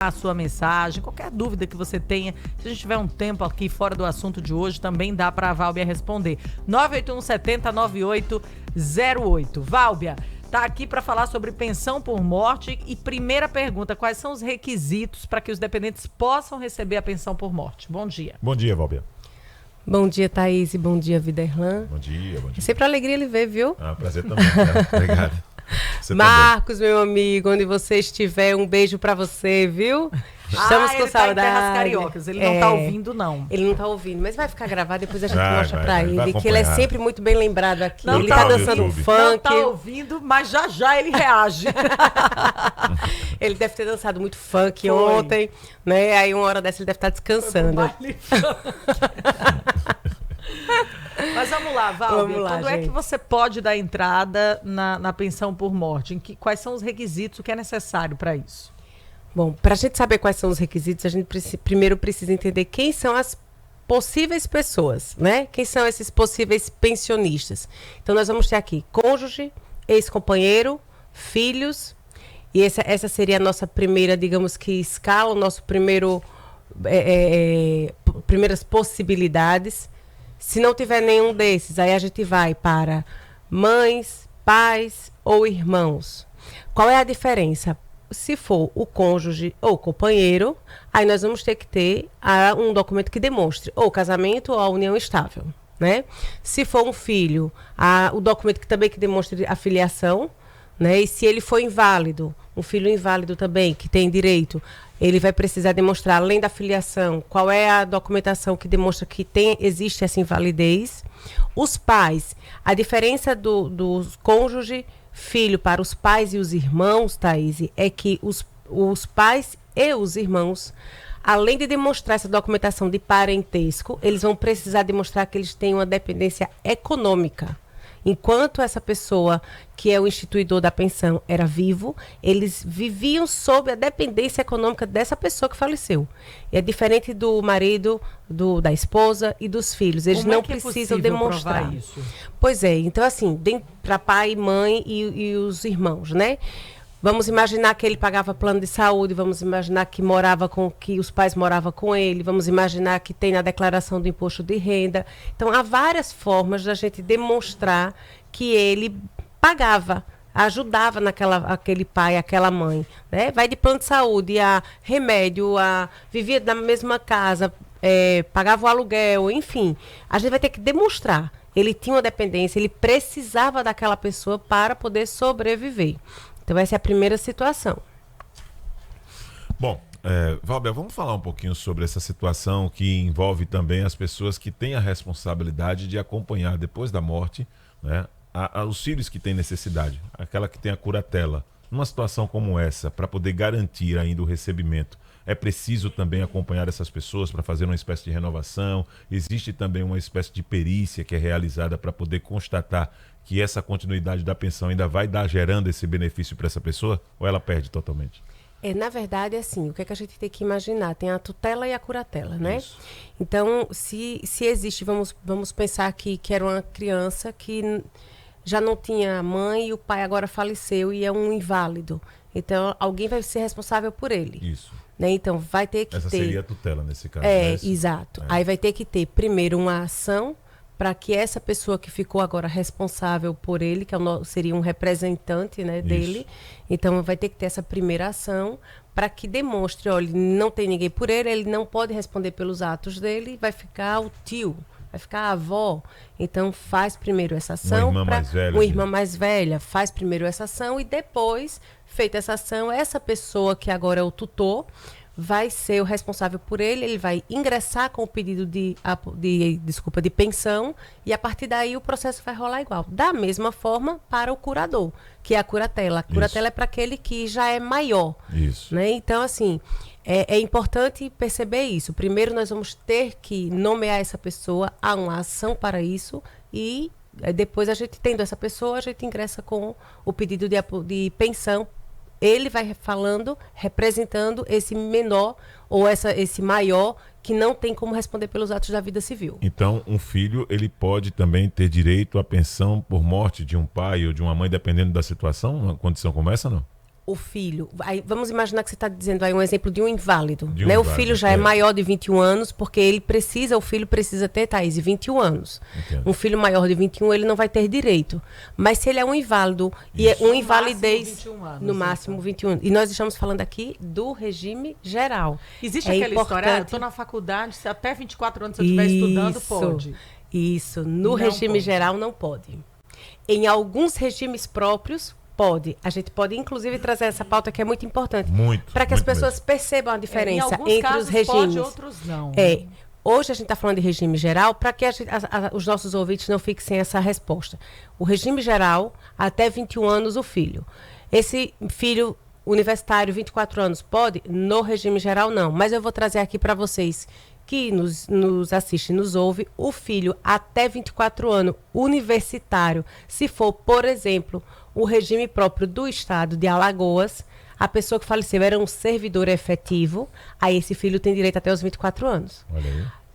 a sua mensagem, qualquer dúvida que você tenha. Se a gente tiver um tempo aqui fora do assunto de hoje, também dá para a Válbia responder. 981709808. Válbia, tá aqui para falar sobre pensão por morte e primeira pergunta, quais são os requisitos para que os dependentes possam receber a pensão por morte? Bom dia. Bom dia, Válbia. Bom dia, Thaís, e bom dia, Viderlan. Bom dia, bom dia. É sempre alegria ele ver, viu? Prazer também, cara. Obrigado. Você Marcos, meu amigo, onde você estiver, um beijo pra você, viu? Estamos com ele saudade. Tá em Terras Cariocas, ele não tá ouvindo, não. Ele não tá ouvindo, mas vai ficar gravado, depois a gente Vai, mostra pra ele, vai que ele é acompanhar. sempre muito bem lembrado aqui. Não Ele tá tá no dançando YouTube. funk. Não tá ouvindo, mas já ele reage. Ele deve ter dançado muito funk Foi. ontem, né? Aí uma hora dessa ele deve estar descansando. Baile funk. Mas vamos lá, Válbia. Vamos lá, Quando é que gente. você pode dar entrada na pensão por morte? Quais são os requisitos, o que é necessário para isso? Bom, para a gente saber quais são os requisitos, a gente primeiro precisa entender quem são as possíveis pessoas, né? Quem são esses possíveis pensionistas. Então, nós vamos ter aqui cônjuge, ex-companheiro, filhos, e essa seria a nossa primeira, digamos que, escala, o nosso primeiro, primeiras possibilidades. Se não tiver nenhum desses, aí a gente vai para mães, pais ou irmãos. Qual é a diferença? Se for o cônjuge ou companheiro, aí nós vamos ter que ter um documento que demonstre ou o casamento ou a união estável, né? Se for um filho, o documento que demonstre a filiação, né? E se ele for inválido, um filho inválido também, que tem direito, ele vai precisar demonstrar, além da filiação, qual é a documentação que demonstra que existe essa invalidez. Os pais, a diferença do cônjuge, filho para os pais e os irmãos, Thaís, é que os pais e os irmãos, além de demonstrar essa documentação de parentesco, eles vão precisar demonstrar que eles têm uma dependência econômica. Enquanto essa pessoa, que é o instituidor da pensão, era vivo, eles viviam sob a dependência econômica dessa pessoa que faleceu. E é diferente do marido, da esposa e dos filhos. Eles Como não é que precisam é possível demonstrar provar isso? Pois é, então assim, para pai, mãe e os irmãos, né? Vamos imaginar que ele pagava plano de saúde, vamos imaginar que os pais moravam com ele, vamos imaginar que tem na declaração do imposto de renda. Então, há várias formas da gente demonstrar que ele pagava, ajudava aquele pai, aquela mãe, né? Vai de plano de saúde, a remédio, vivia na mesma casa, pagava o aluguel, enfim. A gente vai ter que demonstrar. Ele tinha uma dependência, ele precisava daquela pessoa para poder sobreviver. Então, essa é a primeira situação. Bom, Válbia, vamos falar um pouquinho sobre essa situação que envolve também as pessoas que têm a responsabilidade de acompanhar depois da morte, né, os filhos que têm necessidade, aquela que tem a curatela. Numa situação como essa, para poder garantir ainda o recebimento, é preciso também acompanhar essas pessoas para fazer uma espécie de renovação. Existe também uma espécie de perícia que é realizada para poder constatar que essa continuidade da pensão ainda vai dar gerando esse benefício para essa pessoa, ou ela perde totalmente? Na verdade, assim, o que é que a gente tem que imaginar? Tem a tutela e a curatela, né? Isso. Então, se existe, vamos pensar que era uma criança que já não tinha mãe e o pai agora faleceu e é um inválido. Então, alguém vai ser responsável por ele. Isso. Né? Então, vai ter que Essa ter... seria a tutela nesse caso. Né? Exato. Aí vai ter que ter, primeiro, uma ação para que essa pessoa que ficou agora responsável por ele, que seria um representante, né, dele, então vai ter que ter essa primeira ação para que demonstre, olha, não tem ninguém por ele, ele não pode responder pelos atos dele, vai ficar o tio, vai ficar a avó. Então faz primeiro essa ação. Uma irmã mais velha. Uma irmã mais velha faz primeiro essa ação e depois, feita essa ação, essa pessoa que agora é o tutor vai ser o responsável por ele, ele vai ingressar com o pedido de pensão e a partir daí o processo vai rolar igual. Da mesma forma para o curador, que é a curatela. A curatela é para aquele que já é maior. Isso. Né? Então, assim, é importante perceber isso. Primeiro nós vamos ter que nomear essa pessoa, há uma ação para isso e depois a gente, tendo essa pessoa, a gente ingressa com o pedido de pensão. Ele vai falando, representando esse menor ou esse maior que não tem como responder pelos atos da vida civil. Então, um filho, ele pode também ter direito à pensão por morte de um pai ou de uma mãe, dependendo da situação, uma condição como essa, não? o filho, aí, vamos imaginar que você está dizendo aí um exemplo de um inválido, De um né? O inválido, filho já é maior de 21 anos, porque o filho precisa ter, Thaís, 21 anos. Entendo. Um filho maior de 21, ele não vai ter direito. Mas se ele é um inválido, e é uma invalidez, máximo 21 anos, no máximo 21. E nós estamos falando aqui do regime geral. Existe É aquela história, eu importante- estou na faculdade, se até 24 anos se eu estiver estudando, pode. Isso, no Não regime pode. geral não pode. Em alguns regimes próprios, pode. A gente pode, inclusive, trazer essa pauta que é muito importante. Muito. Para que as muito pessoas mesmo. percebam a Em diferença alguns entre casos os regimes. pode, outros não. Hoje a gente está falando de regime geral para que os nossos ouvintes não fiquem sem essa resposta. O regime geral, até 21 anos o filho. Esse filho universitário, 24 anos, pode? No regime geral, não. Mas eu vou trazer aqui para vocês que nos assiste, nos ouve, o filho até 24 anos, universitário, se for, por exemplo, o regime próprio do estado de Alagoas, a pessoa que faleceu era um servidor efetivo, aí esse filho tem direito até os 24 anos. Olha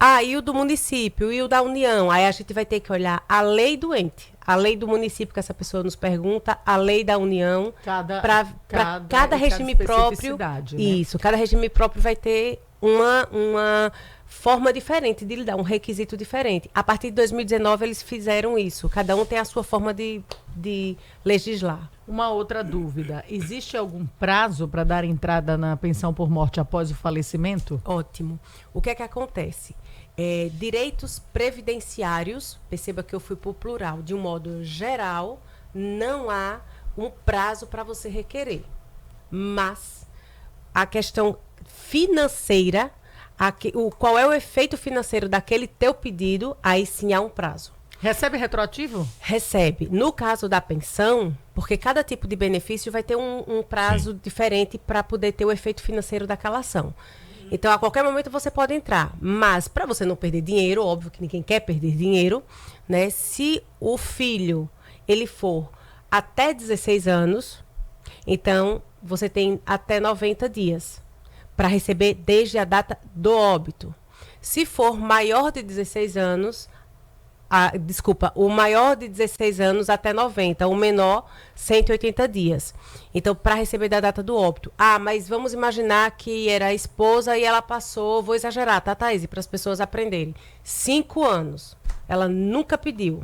aí. E o do município, e o da União, aí a gente vai ter que olhar a lei do ente, a lei do município que essa pessoa nos pergunta, a lei da União, para cada regime próprio. especificidade, né? Isso, cada regime próprio vai ter uma forma diferente de lidar, um requisito diferente. A partir de 2019 eles fizeram isso, cada um tem a sua forma de legislar. Uma outra dúvida, existe algum prazo para dar entrada na pensão por morte após o falecimento? Ótimo. O que é que acontece? Direitos previdenciários, perceba que eu fui para o plural, de um modo geral, não há um prazo para você requerer. Mas a questão financeira, qual é o efeito financeiro daquele teu pedido, aí sim há um prazo. Recebe retroativo? Recebe. No caso da pensão, porque cada tipo de benefício vai ter um prazo diferente para poder ter o efeito financeiro daquela ação. Então, a qualquer momento você pode entrar. Mas, para você não perder dinheiro, óbvio que ninguém quer perder dinheiro, né? Se o filho, ele for até 16 anos, então, você tem até 90 dias para receber desde a data do óbito. Se for maior de 16 anos... o maior de 16 anos até 90, o menor 180 dias. Então, para receber da data do óbito. Mas vamos imaginar que era a esposa e ela passou, vou exagerar, tá, Thaís? Para as pessoas aprenderem. 5 anos. Ela nunca pediu.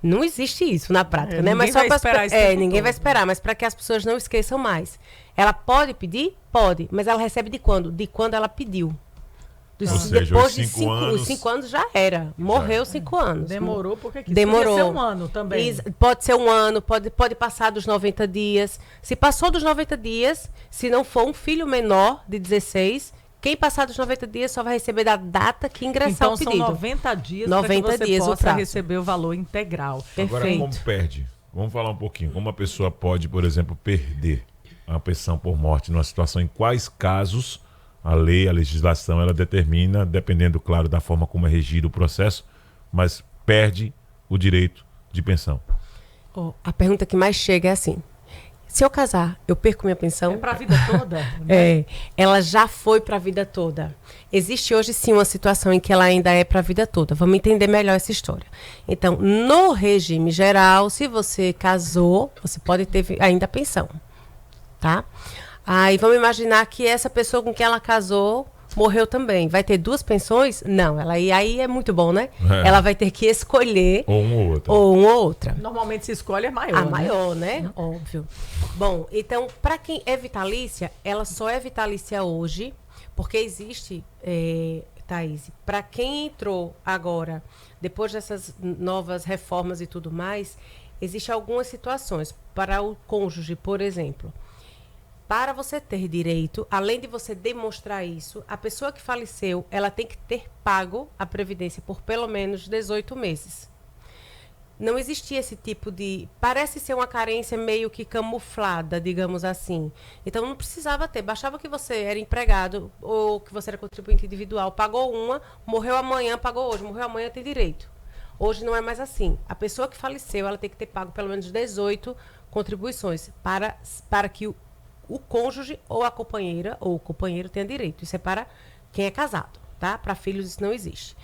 Não existe isso na prática, né? Mas só para ninguém vai esperar, mas para que as pessoas não esqueçam mais. Ela pode pedir? Pode. Mas ela recebe de quando? De quando ela pediu. Ou seja, Depois os 5 anos... Os 5 anos já era. Morreu 5 anos. Demorou porque quis. Demorou. Podia ser um ano também. Pode ser um ano, pode passar dos 90 dias. Se passou dos 90 dias, se não for um filho menor de 16, quem passar dos 90 dias só vai receber da data que ingressar o pedido. Então são 90 dias 90 para que você dias o possa prazo. receber o valor integral. Agora, Perfeito. como perde? Vamos falar um pouquinho. Como a pessoa pode, por exemplo, perder a pensão por morte numa situação, em quais casos a lei, a legislação, ela determina, dependendo, claro, da forma como é regido o processo, mas perde o direito de pensão. A pergunta que mais chega é assim: se eu casar, eu perco minha pensão? É para a vida toda? Né? Ela já foi para a vida toda. Existe hoje sim uma situação em que ela ainda é para a vida toda. Vamos entender melhor essa história. Então, no regime geral, se você casou, você pode ter ainda pensão, tá? Aí vamos imaginar que essa pessoa com quem ela casou morreu também. Vai ter 2 pensões? Não, aí é muito bom, né? Ela vai ter que escolher Ou um ou outro. ou uma ou outra. Normalmente se escolhe a maior. A maior, né? Óbvio. Bom, então, para quem é vitalícia, ela só é vitalícia hoje, porque existe, Thaís, para quem entrou agora, depois dessas novas reformas e tudo mais, existem algumas situações. Para o cônjuge, por exemplo, para você ter direito, além de você demonstrar isso, a pessoa que faleceu, ela tem que ter pago a previdência por pelo menos 18 meses. Não existia esse tipo de... Parece ser uma carência meio que camuflada, digamos assim. Então, não precisava ter. Bastava que você era empregado ou que você era contribuinte individual. Pagou uma, morreu amanhã, pagou hoje. Morreu amanhã, tem direito. Hoje não é mais assim. A pessoa que faleceu, ela tem que ter pago pelo menos 18 contribuições para que o cônjuge ou a companheira ou o companheiro tenha direito. Isso é para quem é casado, tá? Para filhos isso não existe.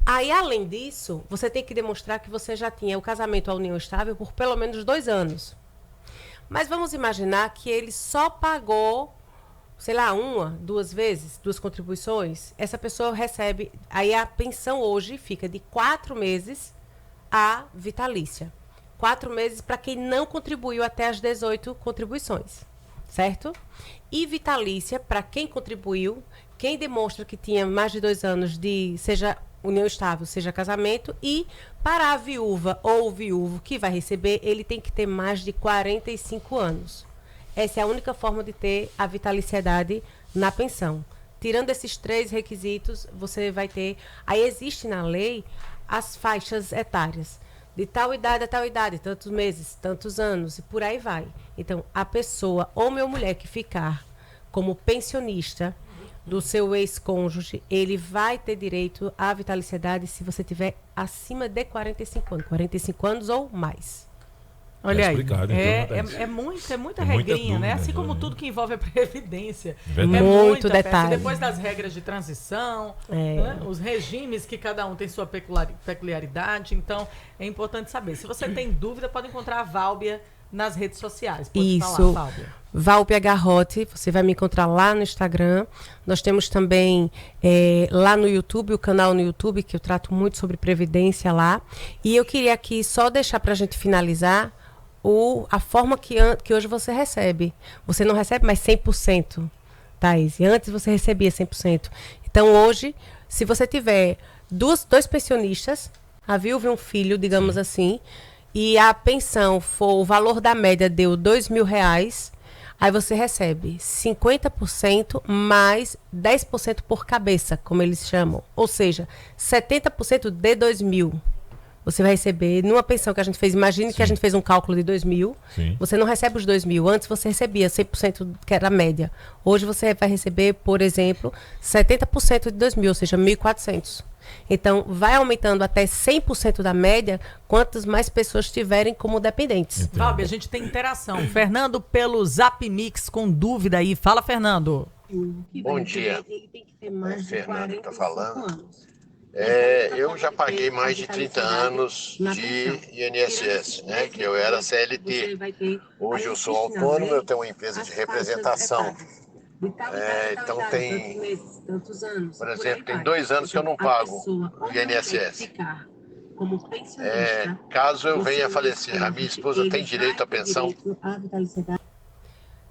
Aí, além disso, você tem que demonstrar que você já tinha o casamento, a união estável por pelo menos 2 anos. Mas vamos imaginar que ele só pagou, sei lá, 1, 2 vezes, 2 contribuições. Essa pessoa recebe, aí a pensão hoje fica de 4 meses a vitalícia. 4 meses para quem não contribuiu até as 18 contribuições, certo? E vitalícia para quem contribuiu, quem demonstra que tinha mais de 2 anos de, seja união estável, seja casamento, e para a viúva ou o viúvo que vai receber, ele tem que ter mais de 45 anos. Essa é a única forma de ter a vitaliciedade na pensão. Tirando esses 3 requisitos, você vai ter... Aí existe na lei as faixas etárias. De tal idade a tal idade, tantos meses, tantos anos, e por aí vai. Então, a pessoa, homem ou mulher, que ficar como pensionista do seu ex-cônjuge, ele vai ter direito à vitaliciedade se você tiver acima de 45 anos. 45 anos ou mais. Olha aí, explicado, então, é muita É muita regrinha, né? dúvida, Assim como né? tudo que envolve a Previdência. Verdade. É Muito muita peça. detalhe. E depois das regras de transição, É. né? Os regimes que cada um tem sua peculiaridade. Então, é importante saber. Se você tem dúvida, pode encontrar a Válbia nas redes sociais. Pode Isso. falar, Válbia. Valpia Garrote, você vai me encontrar lá no Instagram. Nós temos também lá no YouTube, o canal no YouTube, que eu trato muito sobre previdência lá. E eu queria aqui só deixar para a gente finalizar a forma que hoje você recebe. Você não recebe mais 100%, Thaís. E antes você recebia 100%. Então hoje, se você tiver dois pensionistas, a viúva e um filho, digamos assim, e a pensão for, o valor da média deu R$2.000, aí você recebe 50% mais 10% por cabeça, como eles chamam. Ou seja, 70% de R$2.000. Você vai receber numa pensão que a gente fez. Imagine que a gente fez um cálculo de 2.000. Sim. Você não recebe os 2.000. Antes você recebia 100%, que era a média. Hoje você vai receber, por exemplo, 70% de 2.000, ou seja, 1.400. Então, vai aumentando até 100% da média, quantas mais pessoas tiverem como dependentes. Válbia, a gente tem interação. Fernando pelo Zap Mix com dúvida aí. Fala, Fernando. Bom dia. É Fernando que está falando. Eu já paguei mais de 30 anos de INSS, né? Que eu era CLT. Hoje eu sou autônomo, eu tenho uma empresa de representação. Então tem, por exemplo, tem 2 anos que eu não pago o INSS. Caso eu venha a falecer, a minha esposa tem direito à pensão?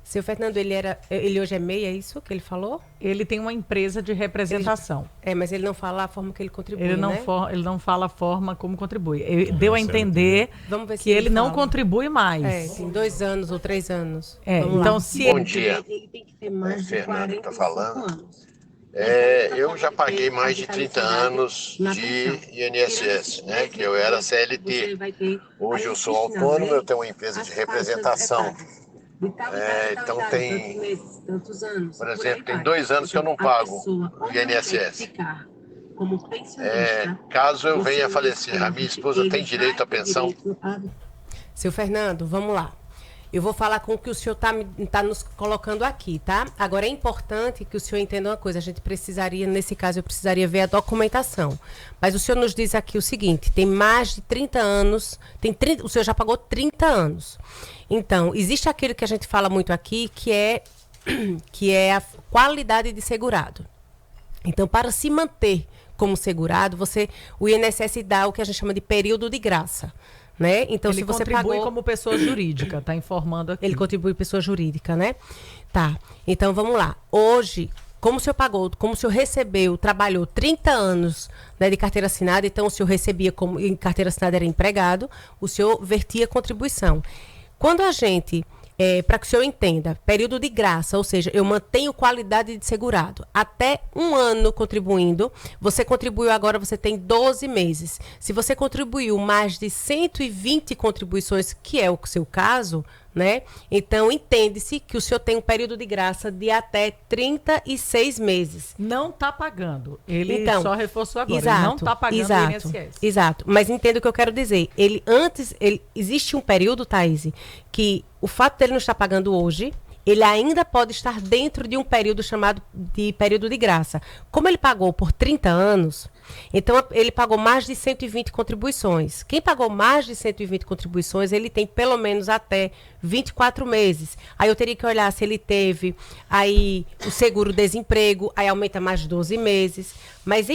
Seu Fernando, ele hoje é MEI, é isso que ele falou? Ele tem uma empresa de representação. Mas ele não fala a forma que ele contribui, Ele não, né? ele não fala a forma como contribui. Ele deu a entender Vamos ver se que ele não fala. contribui mais. Tem 2 anos ou 3 anos. Então, se Bom dia. É Fernando que está falando. Eu já paguei mais de 30 anos de INSS, né? Que eu era CLT. Hoje eu sou autônomo, eu tenho uma empresa de representação. Então tem, por exemplo, tem 2 anos que eu não pago o INSS. Caso eu venha a falecer, a minha esposa tem direito à pensão? Seu Fernando, vamos lá. Eu vou falar com o que o senhor tá nos colocando aqui, tá? Agora, é importante que o senhor entenda uma coisa. A gente precisaria, nesse caso, eu precisaria ver a documentação. Mas o senhor nos diz aqui o seguinte, tem mais de 30 anos, o senhor já pagou 30 anos. Então, existe aquilo que a gente fala muito aqui, que é a qualidade de segurado. Então, para se manter como segurado, o INSS dá o que a gente chama de período de graça. Né? Então, ele se você contribui pagou como pessoa jurídica, tá informando aqui. Ele contribui pessoa jurídica, né? Tá. Então, vamos lá. Hoje, como o senhor pagou, como o senhor recebeu, trabalhou 30 anos, né, de carteira assinada, então o senhor recebia como em carteira assinada era empregado, o senhor vertia contribuição. Quando a gente, para que o senhor entenda, período de graça, ou seja, eu mantenho qualidade de segurado. Até 1 ano contribuindo, você contribuiu agora, você tem 12 meses. Se você contribuiu mais de 120 contribuições, que é o seu caso, né? Então, entende-se que o senhor tem um período de graça de até 36 meses. Não está pagando. Ele Então, só reforçou agora. Exato, Ele não está pagando o INSS. Exato. Mas entenda o que eu quero dizer. Existe um período, Thaís, que o fato dele não estar pagando hoje, ele ainda pode estar dentro de um período chamado de período de graça. Como ele pagou por 30 anos, Então, ele pagou mais de 120 contribuições. Quem pagou mais de 120 contribuições, ele tem pelo menos até 24 meses. Aí eu teria que olhar se ele teve aí o seguro-desemprego, aí aumenta mais de 12 meses. Mas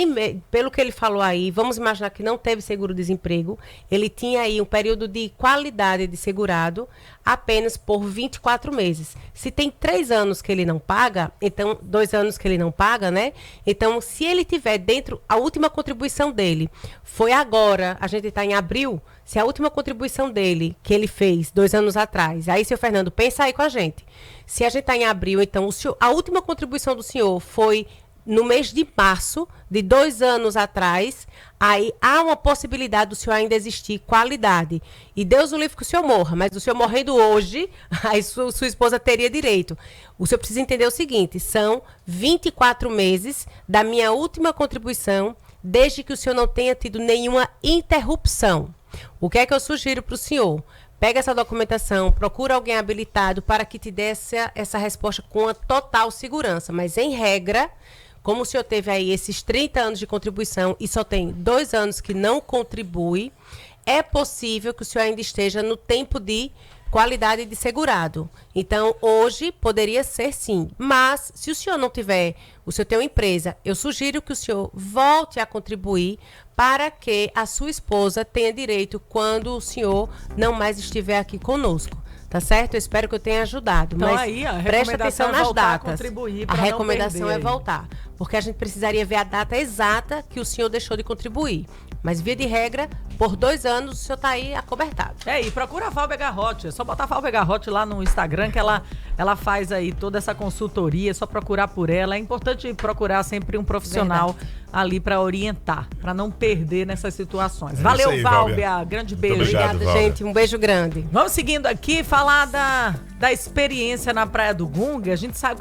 pelo que ele falou aí, vamos imaginar que não teve seguro-desemprego, ele tinha aí um período de qualidade de segurado apenas por 24 meses. Se tem 3 anos que ele não paga, então 2 anos que ele não paga, né? Então, se ele tiver dentro, a última contribuição dele foi agora, a gente está em abril, se a última contribuição dele, que ele fez 2 anos atrás, aí, seu Fernando, pensa aí com a gente. Se a gente está em abril, então, a última contribuição do senhor foi no mês de março, de 2 anos atrás, aí há uma possibilidade do senhor ainda existir qualidade. E Deus o livre que o senhor morra, mas o senhor morrendo hoje, aí sua esposa teria direito. O senhor precisa entender o seguinte, são 24 meses da minha última contribuição, desde que o senhor não tenha tido nenhuma interrupção. O que é que eu sugiro para o senhor? Pega essa documentação, procura alguém habilitado para que te dê essa resposta com a total segurança. Mas, em regra, como o senhor teve aí esses 30 anos de contribuição e só tem 2 anos que não contribui, é possível que o senhor ainda esteja no tempo de qualidade de segurado. Então, hoje, poderia ser sim. Mas, se o senhor não tiver, o senhor tem uma empresa, eu sugiro que o senhor volte a contribuir para que a sua esposa tenha direito quando o senhor não mais estiver aqui conosco. Tá certo? Eu espero que eu tenha ajudado. Então, mas aí, a preste atenção nas datas. A recomendação é voltar. Porque a gente precisaria ver a data exata que o senhor deixou de contribuir. Mas, via de regra, por 2 anos, o senhor está aí acobertado. E procura a Valber Garrote. É só botar a Valber Garrote lá no Instagram, que ela faz aí toda essa consultoria. É só procurar por ela. É importante procurar sempre um profissional ali para orientar, para não perder nessas situações. Valeu, aí, Valber. Grande beijo. Obrigado, Obrigada, gente. Um beijo grande. Vamos seguindo aqui, falar da experiência na Praia do Gunga. A gente sabe